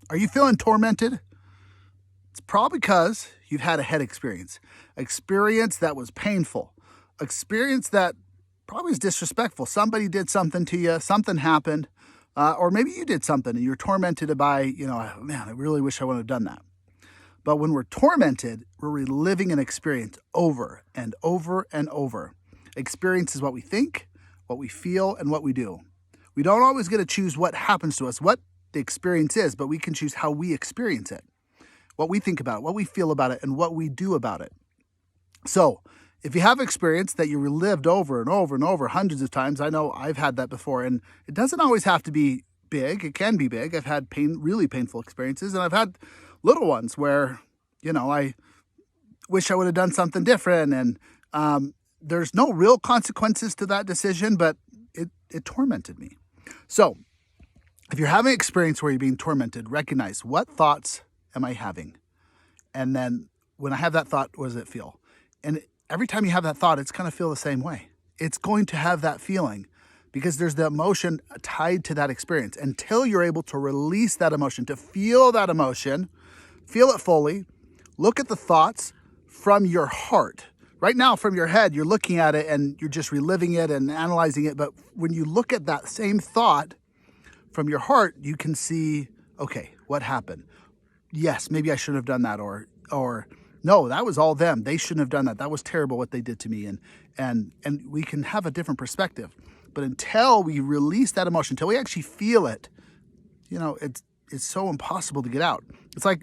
Are you feeling tormented? It's probably because you've had a head experience that was painful, experience that probably is disrespectful. Somebody did something to you, something happened, or maybe you did something and you're tormented by, man, I really wish I wouldn't have done that. But when we're tormented, we're reliving an experience over and over and over. Experience is what we think, what we feel, and what we do. We don't always get to choose what happens to us, what the experience is, but we can choose how we experience it, what we think about it, what we feel about it, and what we do about it. So if you have experience that you relived over and over and over hundreds of times, I know I've had that before, and it doesn't always have to be big. It can be big. I've had really painful experiences, and I've had little ones where, I wish I would have done something different, and there's no real consequences to that decision, but it tormented me. So if you're having an experience where you're being tormented, recognize, what thoughts am I having? And then when I have that thought, what does it feel? And every time you have that thought, it's going to feel the same way. It's going to have that feeling because there's the emotion tied to that experience. Until you're able to release that emotion, to feel that emotion, feel it fully, look at the thoughts from your heart. Right now, from your head, you're looking at it and you're just reliving it and analyzing it. But when you look at that same thought from your heart, you can see, okay, what happened? Yes, maybe I shouldn't have done that, or no, that was all them. They shouldn't have done that. That was terrible what they did to me. And we can have a different perspective. But until we release that emotion, until we actually feel it, it's so impossible to get out. It's like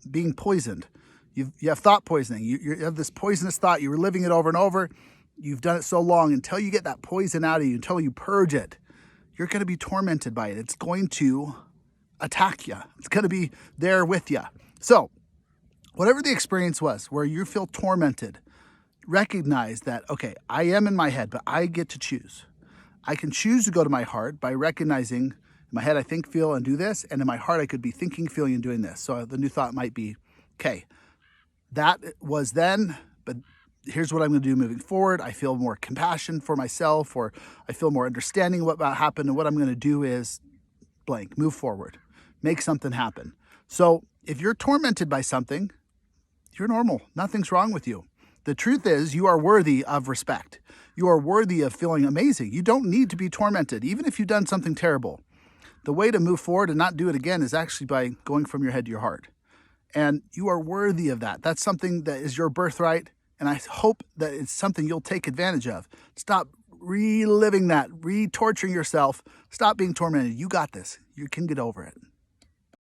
being poisoned. You have thought poisoning. You have this poisonous thought. You're reliving it over and over. You've done it so long until you get that poison out of you, until you purge it. You're going to be tormented by it. It's going to attack you. It's going to be there with you. So whatever the experience was where you feel tormented, recognize that, okay, I am in my head, but I get to choose. I can choose to go to my heart by recognizing in my head I think, feel, and do this. And in my heart I could be thinking, feeling, and doing this. So the new thought might be, okay, that was then, but here's what I'm going to do moving forward. I feel more compassion for myself, or I feel more understanding of what happened. And what I'm going to do is blank, move forward, make something happen. So if you're tormented by something, you're normal. Nothing's wrong with you. The truth is, you are worthy of respect. You are worthy of feeling amazing. You don't need to be tormented, even if you've done something terrible. The way to move forward and not do it again is actually by going from your head to your heart. And you are worthy of that. That's something that is your birthright. And I hope that it's something you'll take advantage of. Stop reliving that, re-torturing yourself. Stop being tormented. You got this. You can get over it.